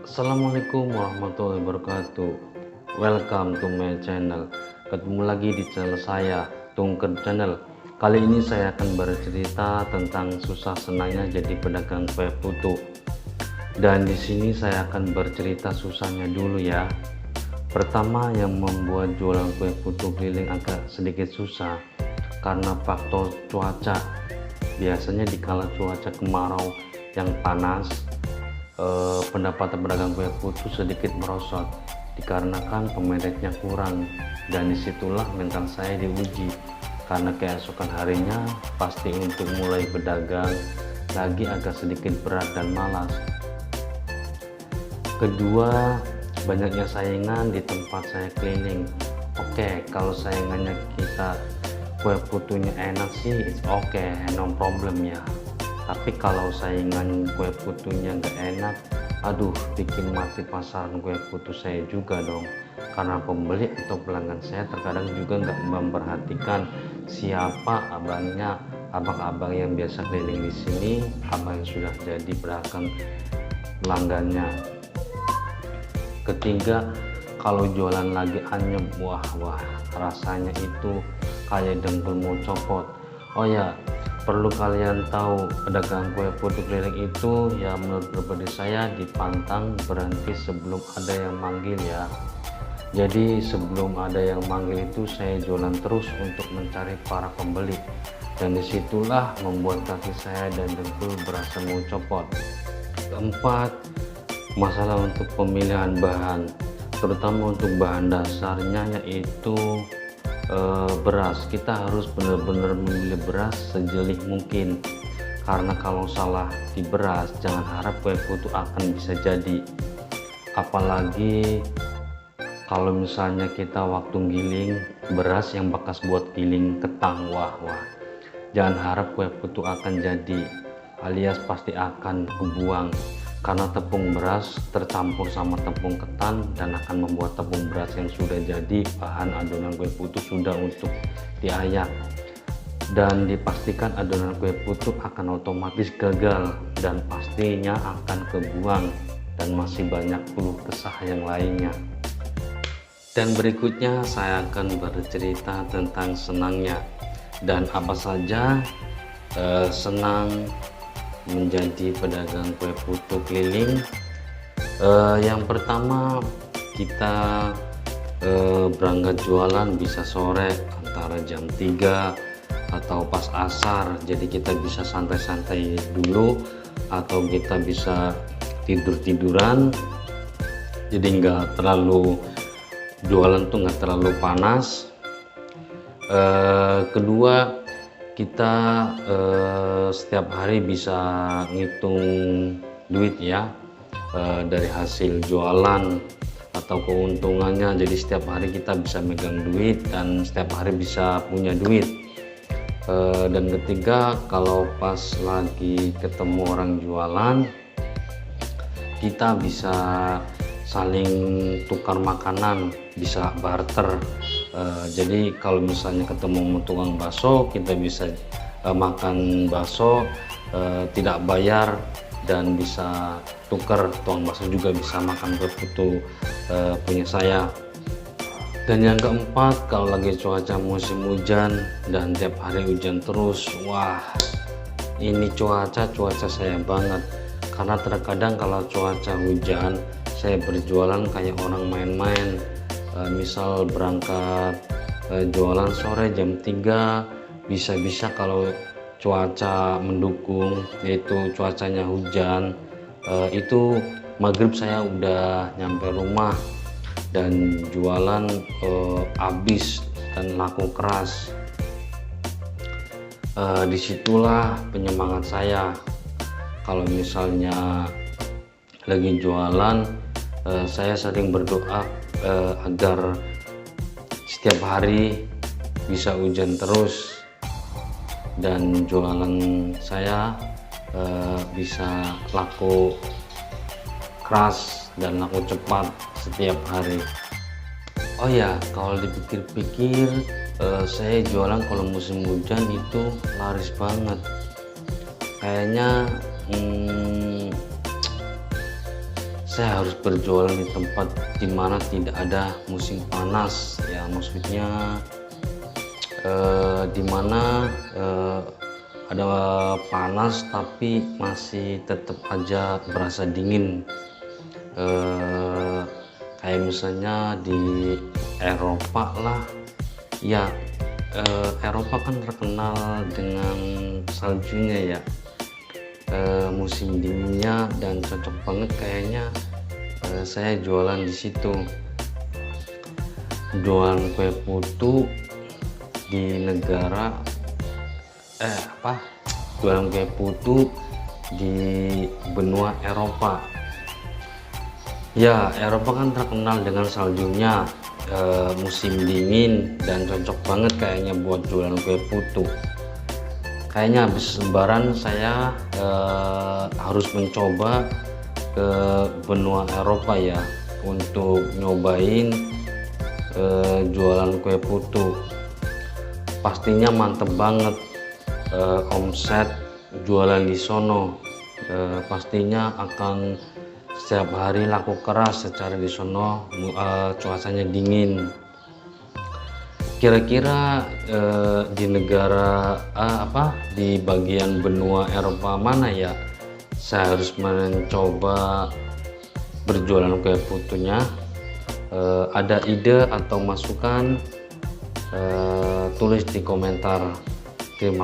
Assalamualaikum warahmatullahi wabarakatuh. Welcome to my channel. Ketemu lagi di channel saya, Tungker Channel. Kali ini saya akan bercerita tentang susah senangnya jadi pedagang kue putu. Dan di sini saya akan bercerita susahnya dulu ya. Pertama, yang membuat jualan kue putu keliling agak sedikit susah karena faktor cuaca. Biasanya di kala cuaca kemarau yang panas, pendapatan pedagang kue putu sedikit merosot dikarenakan pembelinya kurang, dan disitulah mental saya diuji karena keesokan harinya pasti untuk mulai berdagang lagi agak sedikit berat dan malas. Kedua, banyaknya saingan di tempat saya cleaning. Oke, kalau saingannya kita kue putunya enak sih, it's okay, no problem ya. Tapi kalau saingan kue putunya nggak enak, aduh, bikin mati pasaran kue putu saya juga dong. Karena pembeli atau pelanggan saya terkadang juga nggak memperhatikan siapa abangnya, abang-abang yang biasa keliling di sini, abang yang sudah jadi pedagang pelanggannya. Ketiga, kalau jualan lagi anyep, wah rasanya itu kayak dengkul mau copot. Oh ya, perlu kalian tahu, pedagang kue putu keliling itu ya menurut pribadi saya dipantang berhenti sebelum ada yang manggil ya. Jadi sebelum ada yang manggil itu saya jualan terus untuk mencari para pembeli, dan disitulah membuat kaki saya dan dengkul berasa mau copot. Keempat, masalah untuk pemilihan bahan, terutama untuk bahan dasarnya yaitu beras. Kita harus benar-benar memilih beras sejelih mungkin, karena kalau salah di beras jangan harap kue putu akan bisa jadi. Apalagi kalau misalnya kita waktu giling beras yang bekas buat giling ketang, wah jangan harap kue putu akan jadi, alias pasti akan kebuang karena tepung beras tercampur sama tepung ketan dan akan membuat tepung beras yang sudah jadi bahan adonan kue putu sudah untuk diayak, dan dipastikan adonan kue putu akan otomatis gagal dan pastinya akan kebuang, dan masih banyak keluh kesah yang lainnya. Dan berikutnya saya akan bercerita tentang senangnya dan apa saja senang menjadi pedagang kue putu keliling. Yang pertama, kita berangkat jualan bisa sore antara jam 3 atau pas asar, jadi kita bisa santai-santai dulu atau kita bisa tidur-tiduran, jadi nggak terlalu, jualan tuh nggak terlalu panas. Kedua, kita setiap hari bisa ngitung duit ya, dari hasil jualan atau keuntungannya, jadi setiap hari kita bisa megang duit dan setiap hari bisa punya duit. Dan ketiga, kalau pas lagi ketemu orang jualan, kita bisa saling tukar makanan, bisa barter. Jadi kalau misalnya ketemu tukang bakso, kita bisa makan bakso tidak bayar dan bisa tukar, tukang bakso juga bisa makan kue putu punya saya. Dan yang keempat, kalau lagi cuaca musim hujan dan tiap hari hujan terus, wah ini cuaca saya banget, karena terkadang kalau cuaca hujan saya berjualan kayak orang main-main. Misal berangkat jualan sore jam 3, bisa-bisa kalau cuaca mendukung, yaitu cuacanya hujan, itu maghrib saya udah nyampe rumah dan jualan habis dan laku keras. Disitulah penyemangat saya. Kalau misalnya lagi jualan, saya sering berdoa agar setiap hari bisa hujan terus dan jualan saya bisa laku keras dan laku cepat setiap hari. Oh ya, kalau dipikir-pikir, saya jualan kalau musim hujan itu laris banget. Kayaknya saya harus berjualan di tempat dimana tidak ada musim panas ya, maksudnya dimana ada panas tapi masih tetap aja berasa dingin, kayak misalnya di Eropa lah ya. Eropa kan terkenal dengan saljunya ya, musim dinginnya, dan cocok banget kayaknya saya jualan di situ, jualan kue putu di negara jualan kue putu di benua Eropa ya. Eropa kan terkenal dengan saljunya, musim dingin, dan cocok banget kayaknya buat jualan kue putu. Kayaknya habis lebaran saya harus mencoba ke benua Eropa ya untuk nyobain jualan kue putu. Pastinya mantep banget, omset jualan di sono pastinya akan setiap hari laku keras secara di sono, cuacanya dingin. Kira-kira di negara di bagian benua Eropa mana ya saya harus mencoba berjualan kue putunya? Ada ide atau masukan, tulis di komentar. Terima kasih.